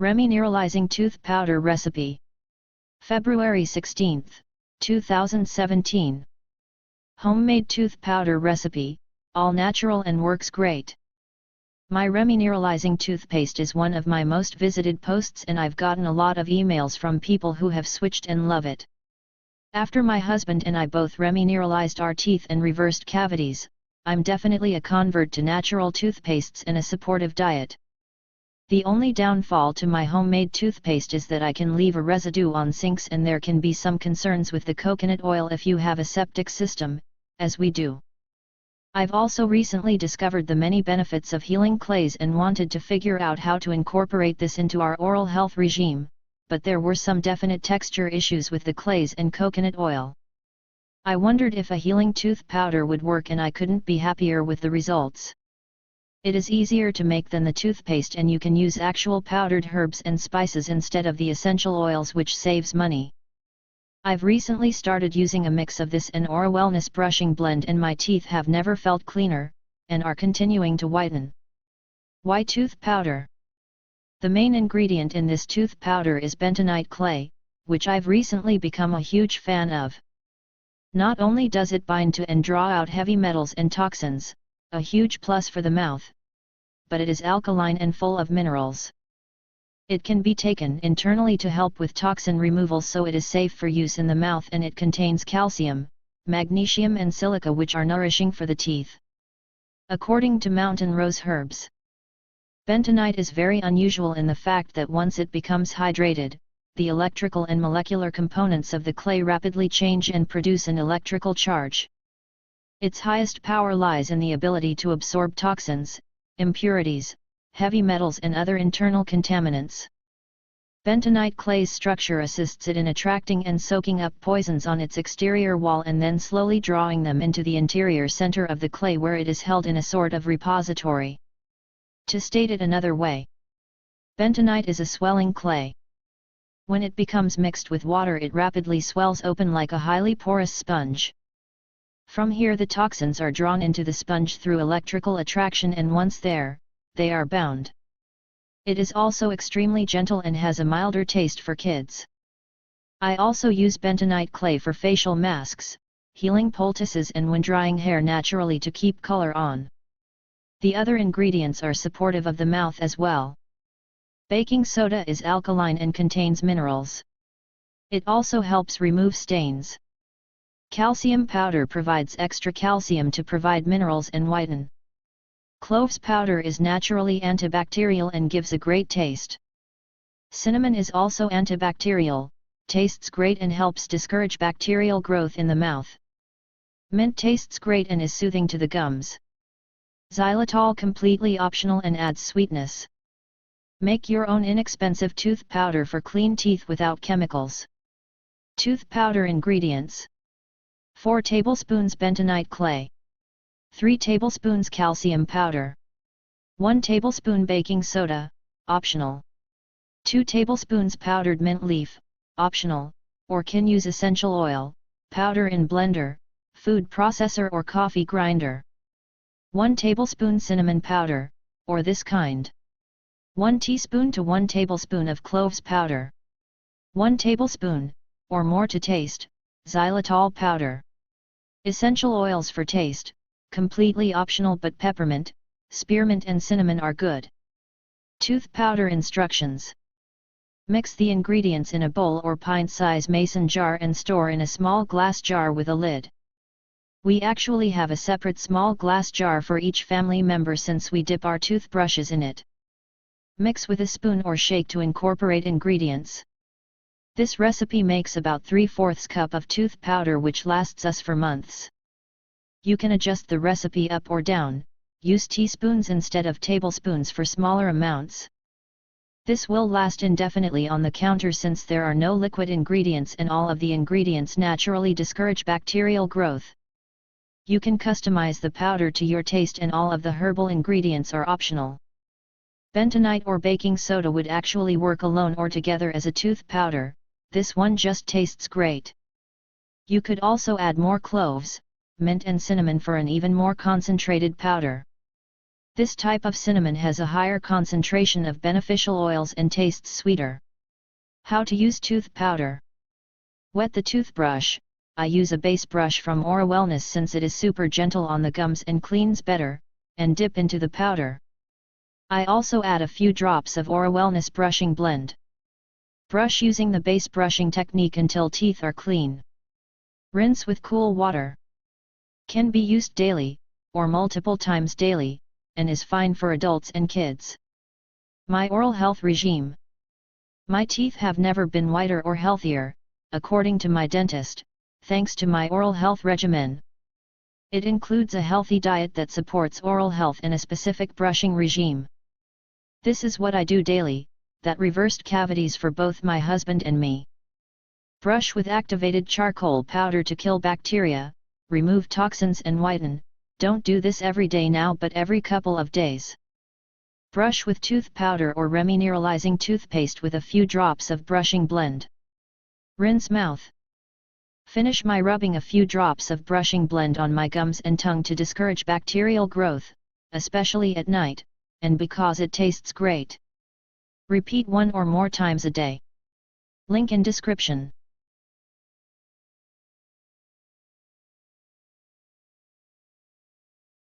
Remineralizing Tooth Powder Recipe. February 16, 2017. Homemade tooth powder recipe, all natural and works great. My Remineralizing toothpaste is one of my most visited posts, and I've gotten a lot of emails from people who have switched and love it. After my husband and I both remineralized our teeth and reversed cavities, I'm definitely a convert to natural toothpastes and a supportive diet. The only downfall to my homemade toothpaste is that I can leave a residue on sinks, and there can be some concerns with the coconut oil if you have a septic system, as we do. I've also recently discovered the many benefits of healing clays and wanted to figure out how to incorporate this into our oral health regime, but there were some definite texture issues with the clays and coconut oil. I wondered if a healing tooth powder would work, and I couldn't be happier with the results. It is easier to make than the toothpaste, and you can use actual powdered herbs and spices instead of the essential oils, which saves money. I've recently started using a mix of this and OraWellness Brushing Blend, and my teeth have never felt cleaner, and are continuing to whiten. Why tooth powder? The main ingredient in this tooth powder is bentonite clay, which I've recently become a huge fan of. Not only does it bind to and draw out heavy metals and toxins, a huge plus for the mouth, but it is alkaline and full of minerals. It can be taken internally to help with toxin removal, so it is safe for use in the mouth, and it contains calcium, magnesium and silica, which are nourishing for the teeth. According to Mountain Rose Herbs, bentonite is very unusual in the fact that once it becomes hydrated, the electrical and molecular components of the clay rapidly change and produce an electrical charge. Its highest power lies in the ability to absorb toxins, impurities, heavy metals and other internal contaminants. Bentonite clay's structure assists it in attracting and soaking up poisons on its exterior wall, and then slowly drawing them into the interior center of the clay, where it is held in a sort of repository. To state it another way, bentonite is a swelling clay. When it becomes mixed with water, it rapidly swells open like a highly porous sponge. From here the toxins are drawn into the sponge through electrical attraction, and once there, they are bound. It is also extremely gentle and has a milder taste for kids. I also use bentonite clay for facial masks, healing poultices, and when drying hair naturally to keep color on. The other ingredients are supportive of the mouth as well. Baking soda is alkaline and contains minerals. It also helps remove stains. Calcium powder provides extra calcium to provide minerals and whiten. Cloves powder is naturally antibacterial and gives a great taste. Cinnamon is also antibacterial, tastes great and helps discourage bacterial growth in the mouth. Mint tastes great and is soothing to the gums. Xylitol completely optional and adds sweetness. Make your own inexpensive tooth powder for clean teeth without chemicals. Tooth powder ingredients: 4 tablespoons bentonite clay, 3 tablespoons calcium powder, 1 tablespoon baking soda, optional, 2 tablespoons powdered mint leaf, optional, or can use essential oil, powder in blender, food processor or coffee grinder, 1 tablespoon cinnamon powder, or this kind, 1 teaspoon to 1 tablespoon of cloves powder, 1 tablespoon, or more to taste, xylitol powder. Essential oils for taste, completely optional, but peppermint, spearmint and cinnamon are good. Tooth powder instructions: mix the ingredients in a bowl or pint-size mason jar and store in a small glass jar with a lid. We actually have a separate small glass jar for each family member since we dip our toothbrushes in it. Mix with a spoon or shake to incorporate ingredients. This recipe makes about 3/4 cup of tooth powder, which lasts us for months. You can adjust the recipe up or down, use teaspoons instead of tablespoons for smaller amounts. This will last indefinitely on the counter since there are no liquid ingredients and all of the ingredients naturally discourage bacterial growth. You can customize the powder to your taste, and all of the herbal ingredients are optional. Bentonite or baking soda would actually work alone or together as a tooth powder. This one just tastes great. You could also add more cloves, mint and cinnamon for an even more concentrated powder. This type of cinnamon has a higher concentration of beneficial oils and tastes sweeter. How to use tooth powder. Wet the toothbrush. I use a base brush from OraWellness since it is super gentle on the gums and cleans better, and dip into the powder. I also add a few drops of OraWellness Brushing Blend. Brush using the base brushing technique until teeth are clean. Rinse with cool water. Can be used daily, or multiple times daily, and is fine for adults and kids. My oral health regime. My teeth have never been whiter or healthier, according to my dentist, thanks to my oral health regimen. It includes a healthy diet that supports oral health and a specific brushing regime. This is what I do daily, that reversed cavities for both my husband and me. Brush with activated charcoal powder to kill bacteria, remove toxins and whiten. Don't do this every day now but every couple of days. Brush with tooth powder or remineralizing toothpaste with a few drops of brushing blend. Rinse mouth. Finish my rubbing a few drops of brushing blend on my gums and tongue to discourage bacterial growth, especially at night, and because it tastes great. Repeat 1 or more times a day. Link in description.